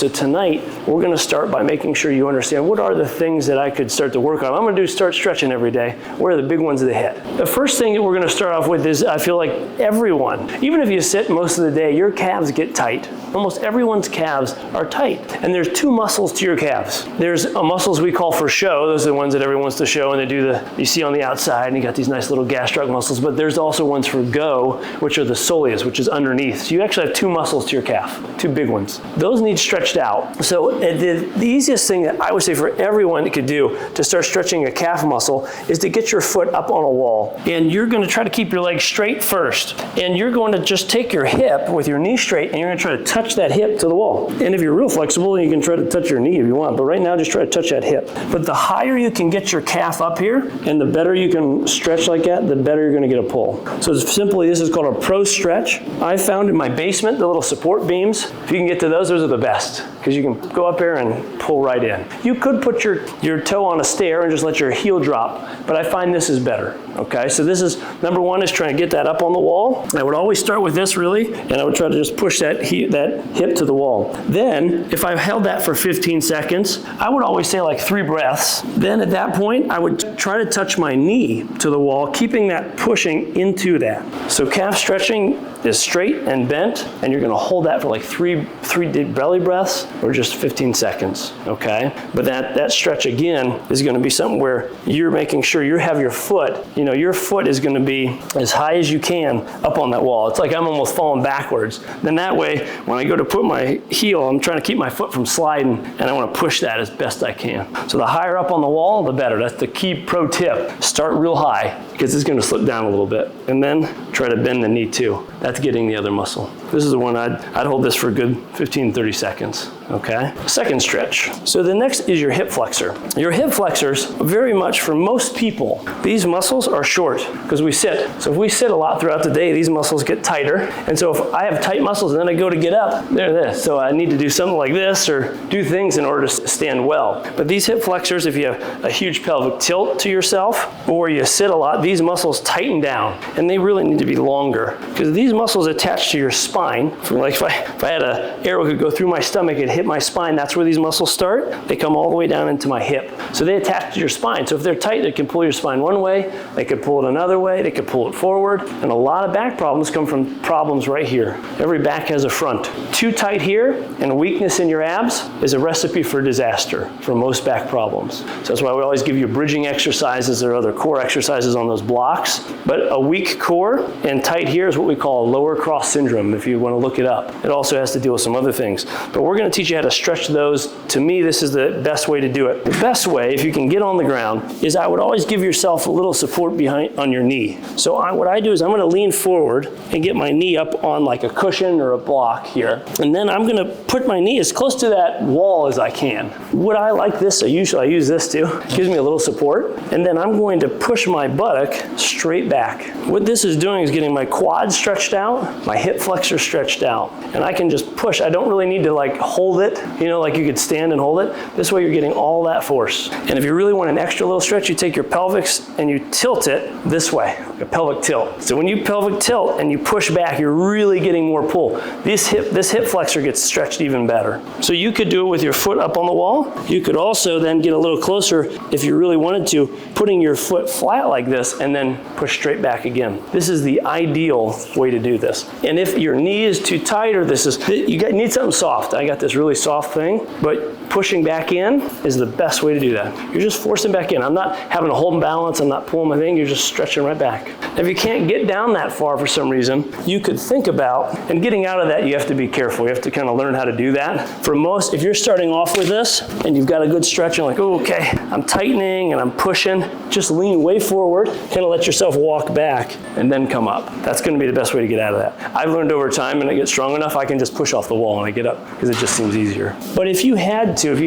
So tonight, we're gonna start by making sure you understand what are the things that I could start to work on. I'm gonna start stretching every day. Where are the big ones of the hit? The first thing that we're gonna start off with is, I feel like everyone, even if you sit most of the day, your calves get tight. Almost everyone's calves are tight. And there's two muscles to your calves. There's muscles we call for show. Those are the ones that everyone wants to show, and they do you see on the outside, and you got these nice little gastroc muscles, but there's also ones for go, which are the soleus, which is underneath. So you actually have two muscles to your calf, two big ones. Those need stretched out. So the easiest thing that I would say for everyone could do to start stretching a calf muscle is to get your foot up on a wall. And you're gonna try to keep your leg straight first. And you're going to just take your hip with your knee straight, and you're gonna try to touch that hip to the wall. And if you're real flexible, you can try to touch your knee if you want, but right now just try to touch that hip. But the higher you can get your calf up here, and the better you can stretch like that, the better you're gonna get a pull. So it's simply, this is called a pro stretch. I found in my basement, the little support beams, if you can get to those are the best, because you can go up there and pull right in. You could put your toe on a stair and just let your heel drop, but I find this is better, okay? So this is, number one is trying to get that up on the wall. I would always start with this really, and I would try to just push that hip to the wall. Then, if I held that for 15 seconds, I would always say like 3 breaths. Then at that point, I would try to touch my knee to the wall, keeping that pushing into that. So calf stretching is straight and bent, and you're gonna hold that for like three deep belly breaths or just 15 seconds, okay? But that stretch again is gonna be something where you're making sure you have your foot, your foot is gonna be as high as you can up on that wall. It's like I'm almost falling backwards. Then that way, when I go to put my heel, I'm trying to keep my foot from sliding, and I wanna push that as best I can. So the higher up on the wall, the better. That's the key pro tip. Start real high, because it's gonna slip down a little bit. And then try to bend the knee too. That's getting the other muscle. This is the one I'd hold this for a good 15, 30 seconds, okay? Second stretch. So the next is your hip flexor. Your hip flexors, very much for most people, these muscles are short because we sit. So if we sit a lot throughout the day, these muscles get tighter. And so if I have tight muscles and then I go to get up, they're this. So I need to do something like this or do things in order to stand well. But these hip flexors, if you have a huge pelvic tilt to yourself or you sit a lot, these muscles tighten down, and they really need to be longer because these muscles attach to your spine. From like if I had an arrow could go through my stomach and hit my spine, that's where these muscles start. They come all the way down into my hip. So they attach to your spine. So if they're tight, they can pull your spine one way, they could pull it another way, they could pull it forward. And a lot of back problems come from problems right here. Every back has a front. Too tight here and weakness in your abs is a recipe for disaster for most back problems. So that's why we always give you bridging exercises or other core exercises on those blocks. But a weak core and tight here is what we call a lower cross syndrome, if you want to look it up. It also has to deal with some other things. But we're going to teach you how to stretch those. To me, this is the best way to do it. The best way, if you can get on the ground, is I would always give yourself a little support behind on your knee. So what I do is I'm going to lean forward and get my knee up on like a cushion or a block here. And then I'm going to put my knee as close to that wall as I can. Would I like this? I use this too. It gives me a little support. And then I'm going to push my buttock straight back. What this is doing is getting my quad stretched out, my hip flexor stretched out. And I can just push. I don't really need to like hold it, like you could stand and hold it. This way you're getting all that force. And if you really want an extra little stretch, you take your pelvis and you tilt it this way, like a pelvic tilt. So when you pelvic tilt and you push back, you're really getting more pull. This hip flexor gets stretched even better. So you could do it with your foot up on the wall. You could also then get a little closer if you really wanted to, putting your foot flat like this and then push straight back again. This is the ideal way to do this. And if your knee is too tight or you need something soft. I got this really soft thing, but pushing back in is the best way to do that. You're just forcing back in. I'm not having to hold balance. I'm not pulling my thing. You're just stretching right back. If you can't get down that far for some reason, you could think about, and getting out of that, you have to be careful. You have to kind of learn how to do that. For most, if you're starting off with this and you've got a good stretch, you're like, oh, okay, I'm tightening and I'm pushing, just lean way forward, kind of let yourself walk back and then come up. That's going to be the best way to get out of that. I've learned over time, and I get strong enough, I can just push off the wall and I get up because it just seems easier. But if you could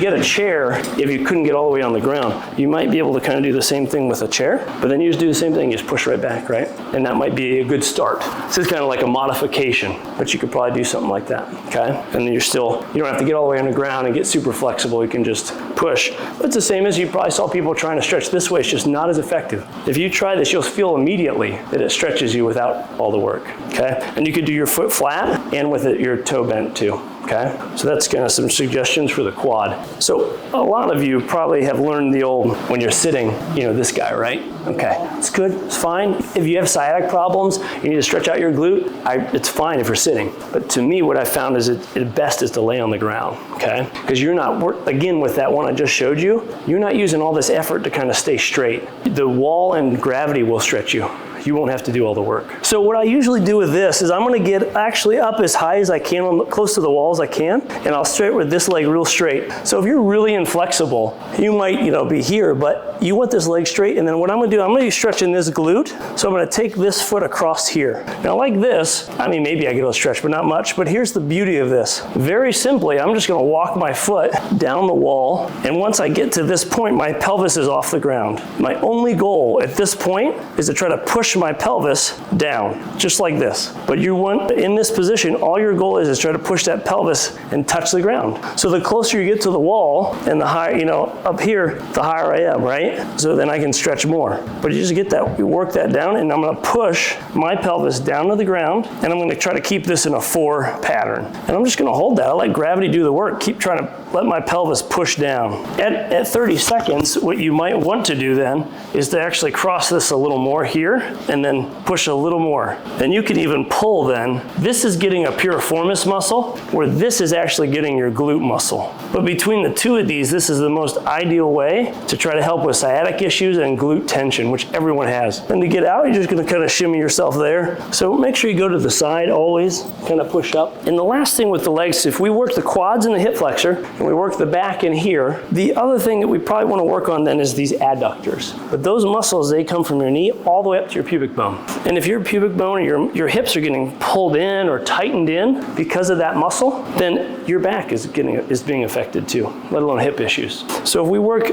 get a chair, if you couldn't get all the way on the ground, you might be able to kind of do the same thing with a chair, but then you just do the same thing, you just push right back, right? And that might be a good start. This is kind of like a modification, but you could probably do something like that, okay? And then you don't have to get all the way on the ground and get super flexible, you can just push. But it's the same as you probably saw people trying to stretch this way, it's just not as effective. If you try this, you'll feel immediately that it stretches you without all the work, okay? And you could do your foot flat and with your toe bent too. okay? So that's kind of some suggestions for the quad. So a lot of you probably have learned the old, when you're sitting, you know, this guy, right? Okay, it's good, it's fine. If you have sciatic problems, you need to stretch out your glute, it's fine if you're sitting. But to me, what I found is it best is to lay on the ground, okay? Because you're not, again, with that one I just showed you, you're not using all this effort to kind of stay straight. The wall and gravity will stretch you. You won't have to do all the work. So what I usually do with this is I'm gonna get actually up as high as I can, close to the wall as I can, and I'll straight with this leg real straight. So if you're really inflexible, you might, you know, be here, but you want this leg straight, and then what I'm gonna do, I'm gonna be stretching this glute, so I'm gonna take this foot across here. Now like this, I mean, maybe I get a stretch, but not much, but here's the beauty of this. Very simply, I'm just gonna walk my foot down the wall, and once I get to this point, my pelvis is off the ground. My only goal at this point is to try to push my pelvis down, just like this. But you want, in this position, all your goal is try to push that pelvis and touch the ground. So the closer you get to the wall, and the higher, you know, up here, the higher I am, right? So then I can stretch more. But you just get that, you work that down, and I'm gonna push my pelvis down to the ground, and I'm gonna try to keep this in a 4 pattern. And I'm just gonna hold that. I'll let gravity do the work. Keep trying to let my pelvis push down. At 30 seconds, what you might want to do then is to actually cross this a little more here, and then push a little more. Then you can even pull then. This is getting a piriformis muscle, where this is actually getting your glute muscle. But between the two of these, this is the most ideal way to try to help with sciatic issues and glute tension, which everyone has. And to get out, you're just gonna kind of shimmy yourself there. So make sure you go to the side always, kind of push up. And the last thing with the legs, if we work the quads and the hip flexor, and we work the back in here, the other thing that we probably wanna work on then is these adductors. But those muscles, they come from your knee all the way up to your pubic bone. And if your pubic bone or your hips are getting pulled in or tightened in because of that muscle, then your back is being affected too, let alone hip issues. So if we work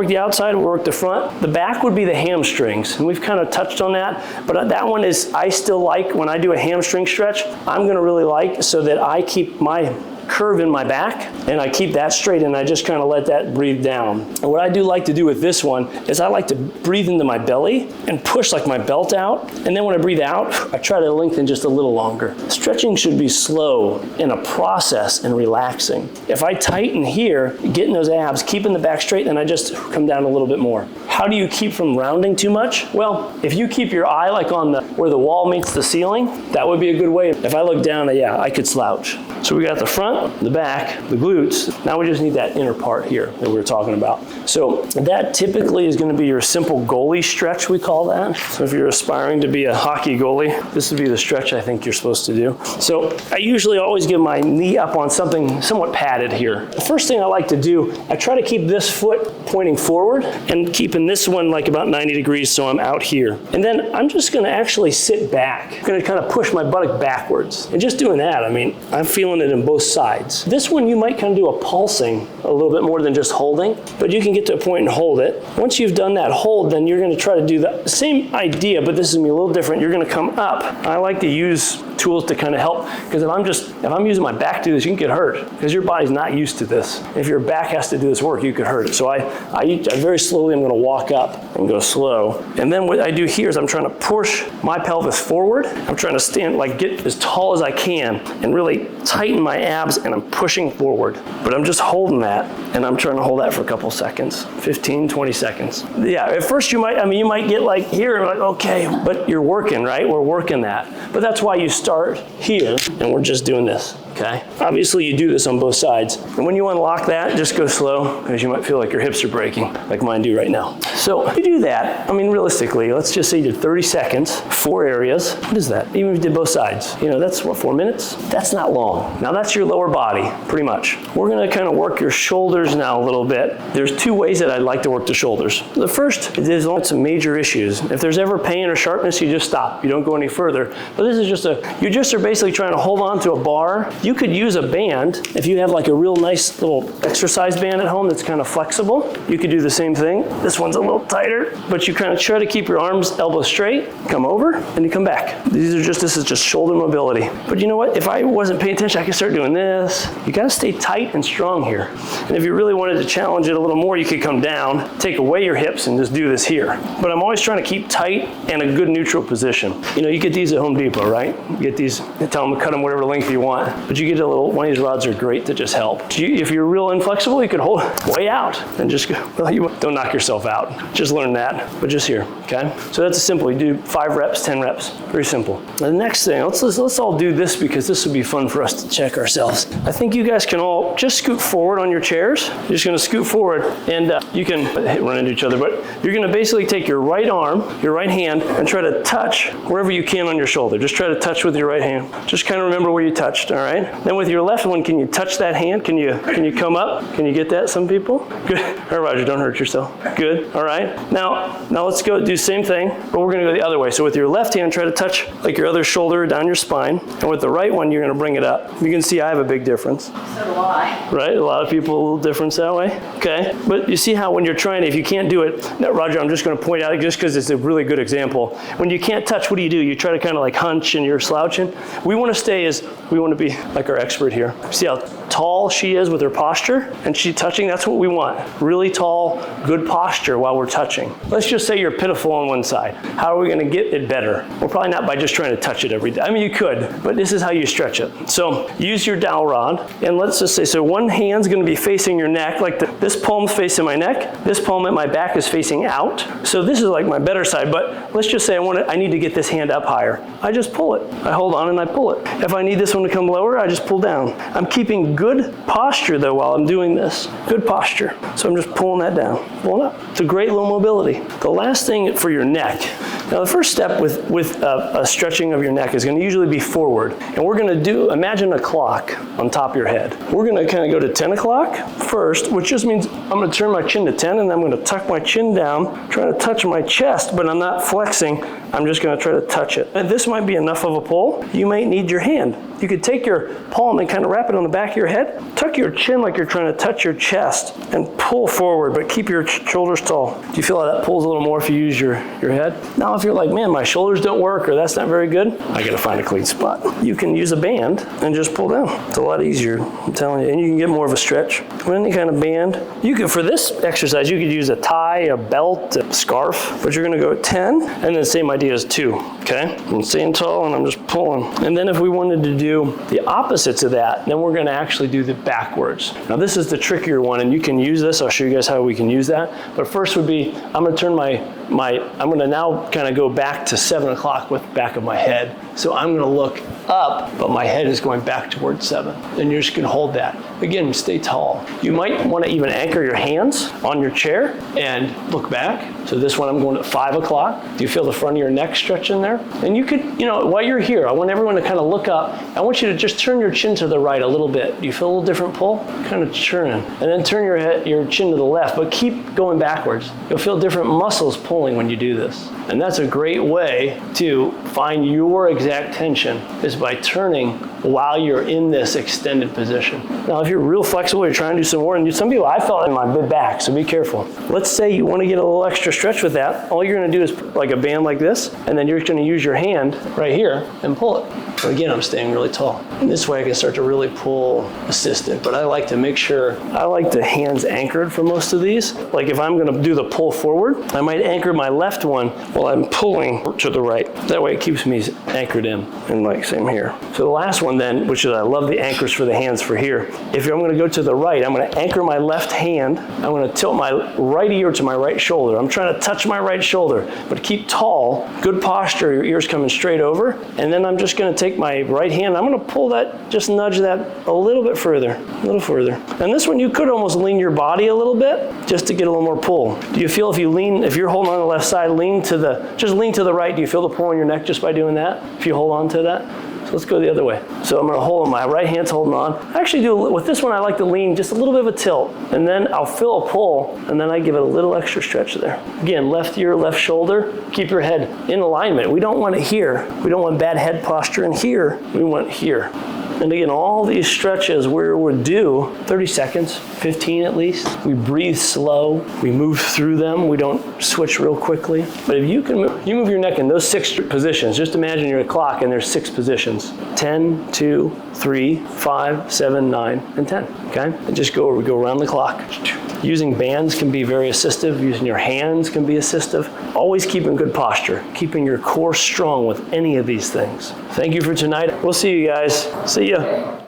the outside, we work the front. The back would be the hamstrings, and we've kind of touched on that, but that one is, I still like, when I do a hamstring stretch, I'm gonna really like so that I keep my curve in my back, and I keep that straight, and I just kind of let that breathe down. And what I do like to do with this one is I like to breathe into my belly and push like my belt out, and then when I breathe out, I try to lengthen just a little longer. Stretching should be slow and a process and relaxing. If I tighten here, getting those abs, keeping the back straight, then I just come down a little bit more. How do you keep from rounding too much? Well, if you keep your eye like on where the wall meets the ceiling, that would be a good way. If I look down, yeah, I could slouch. So we got the front, the back, the glutes. Now we just need that inner part here that we were talking about. So that typically is going to be your simple goalie stretch, we call that. So if you're aspiring to be a hockey goalie, this would be the stretch I think you're supposed to do. So I usually always get my knee up on something somewhat padded here. The first thing I like to do, I try to keep this foot pointing forward and keeping this one like about 90 degrees so I'm out here. And then I'm just going to actually sit back. I'm going to kind of push my buttock backwards. And just doing that, I mean, I'm feeling it in both sides. This one you might kind of do a pulsing a little bit more than just holding, but you can get to a point and hold it. Once you've done that hold, then you're going to try to do the same idea, but this is going to be a little different. You're going to come up. I like to use tools to kind of help, because if I'm using my back to do this, you can get hurt because your body's not used to this. If your back has to do this work, you could hurt it. So I very slowly, I'm going to walk up and go slow. And then what I do here is I'm trying to push my pelvis forward. I'm trying to stand, like get as tall as I can and really tighten my abs, and I'm pushing forward. But I'm just holding that, and I'm trying to hold that for a couple seconds, 15, 20 seconds. Yeah, at first you might get like here, and like, okay, but you're working, right? We're working that. But that's why you start here, and we're just doing this. Okay. Obviously you do this on both sides. And when you unlock that, just go slow, because you might feel like your hips are breaking, like mine do right now. So you do that, I mean, realistically, let's just say you did 30 seconds, 4 areas. What is that? Even if you did both sides, you know, that's what, 4 minutes? That's not long. Now that's your lower body, pretty much. We're gonna kind of work your shoulders now a little bit. There's 2 ways that I'd like to work the shoulders. The first is there's some major issues. If there's ever pain or sharpness, you just stop. You don't go any further. But this is you just are basically trying to hold on to a bar. You could use a band. If you have like a real nice little exercise band at home that's kind of flexible, you could do the same thing. This one's a little tighter, but you kind of try to keep your arms, elbows straight, come over, and you come back. This is just shoulder mobility. But you know what? If I wasn't paying attention, I could start doing this. You gotta stay tight and strong here. And if you really wanted to challenge it a little more, you could come down, take away your hips, and just do this here. But I'm always trying to keep tight and a good neutral position. You know, you get these at Home Depot, right? You get these, you tell them to cut them whatever length you want. But but you get a little, one of these rods are great to just help. If you're real inflexible, you can hold way out and just go, well, you don't knock yourself out. Just learn that, but just here, okay? So that's simple. You do 5 reps, 10 reps, very simple. The next thing, let's all do this because this would be fun for us to check ourselves. I think you guys can all just scoot forward on your chairs. You're just gonna scoot forward and you can run into each other, but you're gonna basically take your right arm, your right hand, and try to touch wherever you can on your shoulder. Just try to touch with your right hand. Just kind of remember where you touched, all right? Then with your left one, can you touch that hand? Can you come up? Can you get that, some people? Good. All right, Roger, don't hurt yourself. Good, all right. Now let's go do the same thing, but we're gonna go the other way. So with your left hand, try to touch like your other shoulder down your spine, and with the right one, you're gonna bring it up. You can see I have a big difference. So do I. Right, a lot of people a little difference that way. Okay, but you see how when you're trying to, if you can't do it, now, Roger, I'm just gonna point out, just because it's a really good example. When you can't touch, what do? You try to kind of like hunch and you're slouching. We wanna we wanna be like our expert here. See how tall she is with her posture, and she touching, that's what we want. Really tall, good posture while we're touching. Let's just say you're pitiful on one side. How are we gonna get it better? Well, probably not by just trying to touch it every day. I mean, you could, but this is how you stretch it. So use your dowel rod, and let's just say, so one hand's gonna be facing your neck, like this palm's facing my neck, this palm at my back is facing out. So this is like my better side, but let's just say I need to get this hand up higher. I just pull it. I hold on and I pull it. If I need this one to come lower, I just pull down. I'm keeping good posture though while I'm doing this. Good posture. So I'm just pulling that down, pulling up. It's a great little mobility. The last thing for your neck. Now the first step with a stretching of your neck is gonna usually be forward. And we're gonna imagine a clock on top of your head. We're gonna kind of go to 10 o'clock first, which just means I'm gonna turn my chin to 10 and I'm gonna tuck my chin down, try to touch my chest, but I'm not flexing. I'm just gonna try to touch it. And this might be enough of a pull. You might need your hand. You could take your palm and kind of wrap it on the back of your head, tuck your chin like you're trying to touch your chest, and pull forward, but keep your shoulders tall. Do you feel how that pulls a little more if you use your head? Now if you're like, man, my shoulders don't work or that's not very good, I gotta find a clean spot. You can use a band and just pull down. It's a lot easier, I'm telling you, and you can get more of a stretch. With any kind of band. You could, for this exercise, you could use a tie, a belt, a scarf, but you're gonna go at 10, and then the same idea as 2, okay? I'm staying tall and I'm just pulling. And then if we wanted to do the opposites of that, then we're gonna actually do the backwards. Now this is the trickier one, and you can use this. I'll show you guys how we can use that. But first would be, I'm gonna turn I'm gonna now kind of go back to 7 o'clock with the back of my head. So I'm gonna look up, but my head is going back towards 7. And you're just gonna hold that. Again, stay tall. You might wanna even anchor your hands on your chair and look back. So this one I'm going at 5 o'clock. Do you feel the front of your neck stretching there? And you could, while you're here, I want everyone to kind of look up. I want you to just turn your chin to the right a little bit. Do you feel a little different pull? Kind of churning. And then turn your chin to the left, but keep going backwards. You'll feel different muscles pulling when you do this. And that's a great way to find your exact tension, is by turning while you're in this extended position. Now, if you're real flexible, you're trying to do some more, and some people, I felt in my mid back, so be careful. Let's say you want to get a little extra stretch with that. All you're going to do is put like a band like this, and then you're going to use your hand right here and pull it. So again, I'm staying really tall. And this way I can start to really pull assisted, but I like to make sure, I like the hands anchored for most of these. Like if I'm going to do the pull forward, I might anchor my left one while I'm pulling to the right. That way it keeps me anchored in, and like same here. So the last one then, which is I love the anchors for the hands for here. If I'm going to go to the right, I'm going to anchor my left hand. I'm going to tilt my right ear to my right shoulder. I'm trying to touch my right shoulder, but keep tall, good posture, your ears coming straight over. And then I'm just going to take my right hand, I'm going to pull that, just nudge that a little bit further, a little further. And this one you could almost lean your body a little bit just to get a little more pull. Do you feel if you're holding on the left side, just lean to the right. Do you feel the pull in your neck just by doing that? If you hold on to that? So let's go the other way. So I'm going to hold on, my right hand's holding on. I actually with this one, I like to lean just a little bit of a tilt, and then I'll feel a pull, and then I give it a little extra stretch there. Again, left ear, left shoulder, keep your head in alignment. We don't want it here. We don't want bad head posture in here. We want here. And again, all these stretches we're due 30 seconds, 15 at least. We breathe slow, we move through them, we don't switch real quickly. But if you move your neck in those 6 positions, just imagine you're a clock and there's 6 positions. 10, 2, 3, 5, 7, 9, and 10, okay? And just we go around the clock. Using bands can be very assistive. Using your hands can be assistive. Always keeping good posture, keeping your core strong with any of these things. Thank you for tonight. We'll see you guys. See ya.